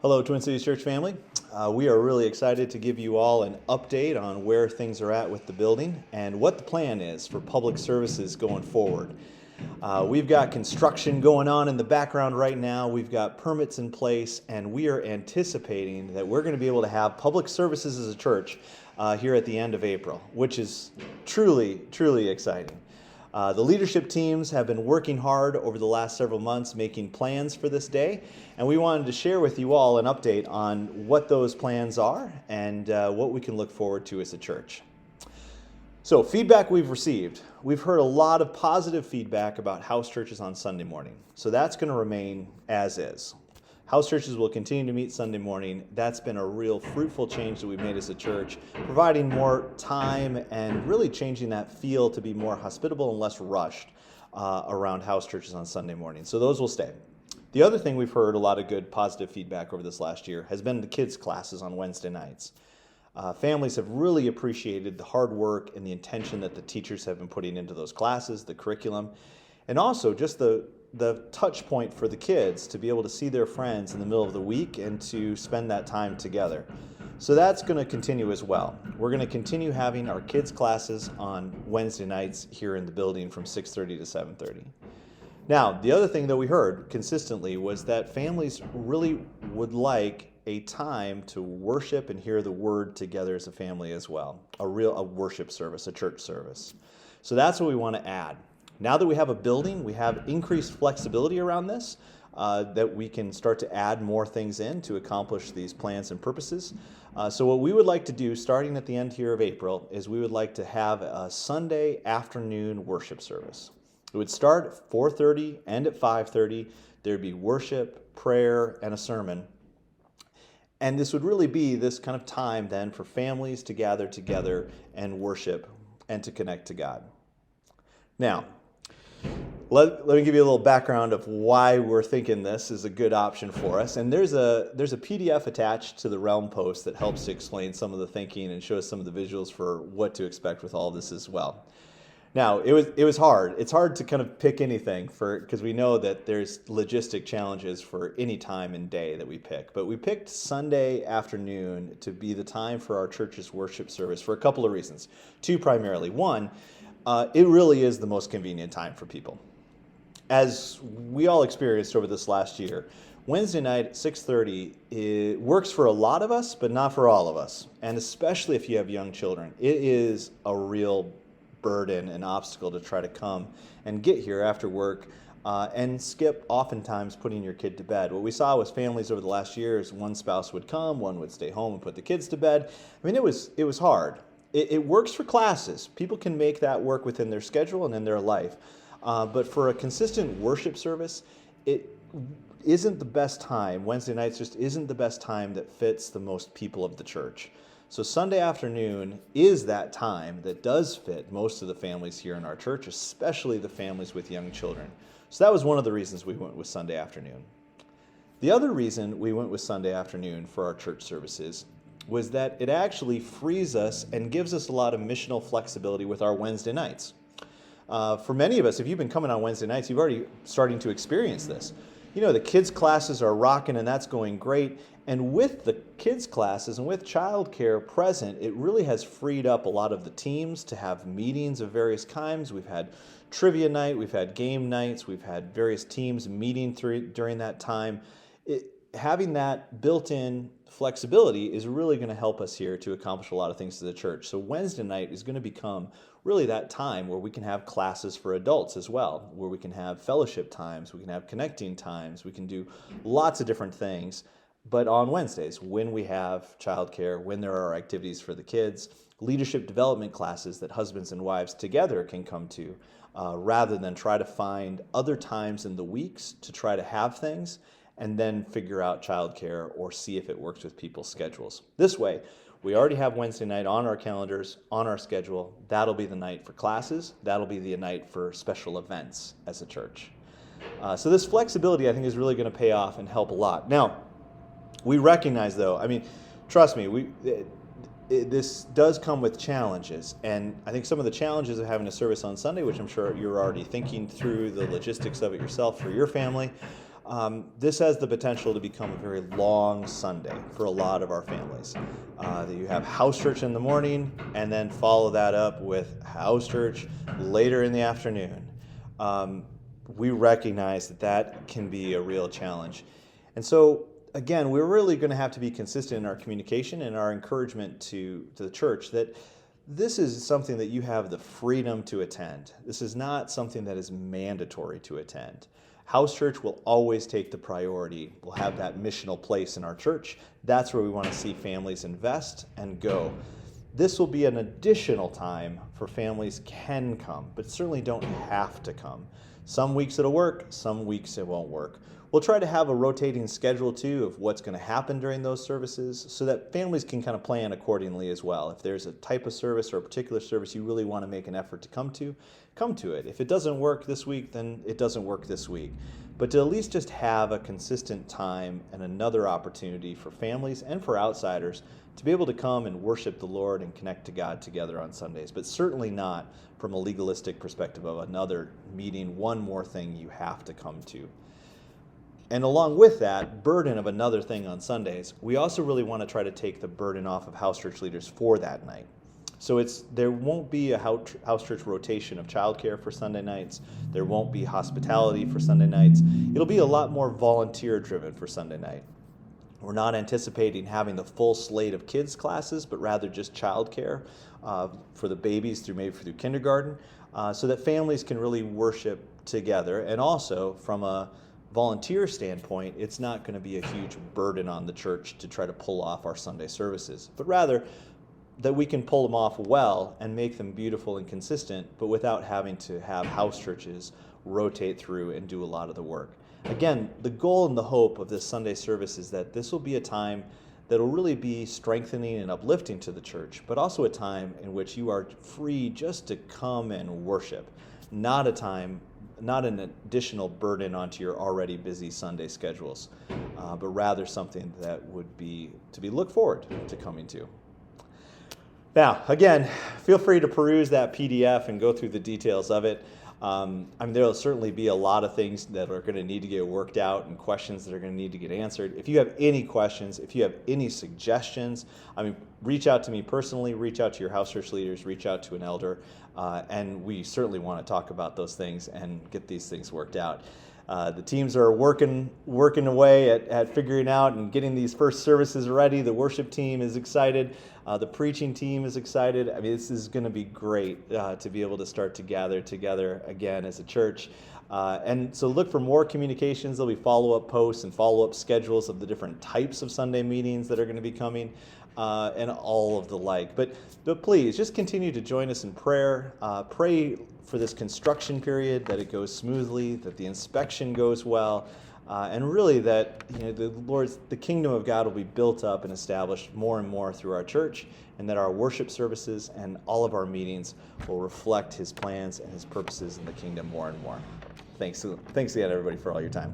Hello, Twin Cities Church family. We are really excited to give you all an update on where things are at with the building and what the plan is for public services going forward. We've got construction going on in the background right now. We've got permits in place, and we are anticipating that we're going to be able to have public services as a church here at the end of April, which is truly, truly exciting. The leadership teams have been working hard over the last several months making plans for this day, and we wanted to share with you all an update on what those plans are and what we can look forward to as a church. So, feedback we've received. We've heard a lot of positive feedback about house churches on Sunday morning, so that's going to remain as is. House churches will continue to meet Sunday morning. That's been a real fruitful change that we've made as a church, providing more time and really changing that feel to be more hospitable and less rushed around house churches on Sunday morning. So those will stay. The other thing we've heard a lot of good positive feedback over this last year has been the kids' classes on Wednesday nights. Families have really appreciated the hard work and the intention that the teachers have been putting into those classes, the curriculum, and also just the touch point for the kids to be able to see their friends in the middle of the week and to spend that time together. So that's going to continue as well. We're going to continue having our kids' classes on Wednesday nights here in the building from 6:30 to 7:30. Now, the other thing that we heard consistently was that families really would like a time to worship and hear the word together as a family as well. A worship service, a church service. So that's what we want to add. Now that we have a building, we have increased flexibility around this, that we can start to add more things in to accomplish these plans and purposes. So what we would like to do, starting at the end here of April, is we would like to have a Sunday afternoon worship service. It would start at 4:30, end at 5:30. There'd be worship, prayer, and a sermon. And this would really be this kind of time then for families to gather together and worship and to connect to God. Now, let me give you a little background of why we're thinking this is a good option for us. And there's a PDF attached to the Realm post that helps to explain some of the thinking and shows some of the visuals for what to expect with all this as well. Now, it was hard. It's hard to kind of pick anything because we know that there's logistic challenges for any time and day that we pick. But we picked Sunday afternoon to be the time for our church's worship service for a couple of reasons. Two primarily. One, it really is the most convenient time for people. As we all experienced over this last year, Wednesday night at 6:30 it works for a lot of us, but not for all of us. And especially if you have young children, it is a real burden and obstacle to try to come and get here after work and skip oftentimes putting your kid to bed. What we saw was families over the last year is one spouse would come, one would stay home and put the kids to bed. I mean, it was hard. It works for classes. People can make that work within their schedule and in their life. But for a consistent worship service, it isn't the best time. Wednesday nights just isn't the best time that fits the most people of the church. So Sunday afternoon is that time that does fit most of the families here in our church, especially the families with young children. So that was one of the reasons we went with Sunday afternoon. The other reason we went with Sunday afternoon for our church services was that it actually frees us and gives us a lot of missional flexibility with our Wednesday nights. For many of us, if you've been coming on Wednesday nights, you've already starting to experience this. You know, the kids' classes are rocking and that's going great. And with the kids' classes and with childcare present, it really has freed up a lot of the teams to have meetings of various kinds. We've had trivia night, we've had game nights, we've had various teams meeting during that time. Having that built-in flexibility is really going to help us here to accomplish a lot of things as a church. So Wednesday night is going to become really that time where we can have classes for adults as well, where we can have fellowship times, we can have connecting times, we can do lots of different things. But on Wednesdays, when we have childcare, when there are activities for the kids, leadership development classes that husbands and wives together can come to, rather than try to find other times in the weeks to try to have things and then figure out childcare or see if it works with people's schedules. This way, we already have Wednesday night on our calendars, on our schedule. That'll be the night for classes. That'll be the night for special events as a church. So this flexibility, I think, is really going to pay off and help a lot. Now, we recognize, though, I mean, trust me, this does come with challenges. And I think some of the challenges of having a service on Sunday, which I'm sure you're already thinking through the logistics of it yourself for your family, This has the potential to become a very long Sunday for a lot of our families. That you have house church in the morning and then follow that up with house church later in the afternoon. We recognize that that can be a real challenge. And so, again, we're really going to have to be consistent in our communication and our encouragement to the church that this is something that you have the freedom to attend. This is not something that is mandatory to attend. House church will always take the priority. We'll have that missional place in our church. That's where we want to see families invest and go. This will be an additional time for families can come, but certainly don't have to come. Some weeks it'll work, some weeks it won't work. We'll try to have a rotating schedule too of what's going to happen during those services so that families can kind of plan accordingly as well. If there's a type of service or a particular service you really want to make an effort to come to it. If it doesn't work this week, then it doesn't work this week. But to at least just have a consistent time and another opportunity for families and for outsiders to be able to come and worship the Lord and connect to God together on Sundays, but certainly not from a legalistic perspective of another meeting, one more thing you have to come to. And along with that burden of another thing on Sundays, we also really want to try to take the burden off of house church leaders for that night. So there won't be a house church rotation of childcare for Sunday nights. There won't be hospitality for Sunday nights. It'll be a lot more volunteer driven for Sunday night. We're not anticipating having the full slate of kids classes, but rather just childcare for the babies through kindergarten, so that families can really worship together. And also from a volunteer standpoint, it's not going to be a huge burden on the church to try to pull off our Sunday services, but rather that we can pull them off well and make them beautiful and consistent, but without having to have house churches rotate through and do a lot of the work. Again, the goal and the hope of this Sunday service is that this will be a time that will really be strengthening and uplifting to the church, but also a time in which you are free just to come and worship, not an additional burden onto your already busy Sunday schedules, but rather something that would be to be looked forward to coming to. Now, again, feel free to peruse that PDF and go through the details of it. There'll certainly be a lot of things that are going to need to get worked out and questions that are going to need to get answered. If you have any questions, if you have any suggestions, reach out to me personally, reach out to your house church leaders, reach out to an elder, and we certainly want to talk about those things and get these things worked out. The teams are working away at figuring out and getting these first services ready. The worship team is excited. The preaching team is excited. This is going to be great to be able to start to gather together again as a church. And so look for more communications. There'll be follow-up posts and follow-up schedules of the different types of Sunday meetings that are going to be coming and all of the like. But please, just continue to join us in prayer. Pray for this construction period, that it goes smoothly, that the inspection goes well, and really that the kingdom of God will be built up and established more and more through our church, and that our worship services and all of our meetings will reflect His plans and His purposes in the kingdom more and more. Thanks again, everybody, for all your time.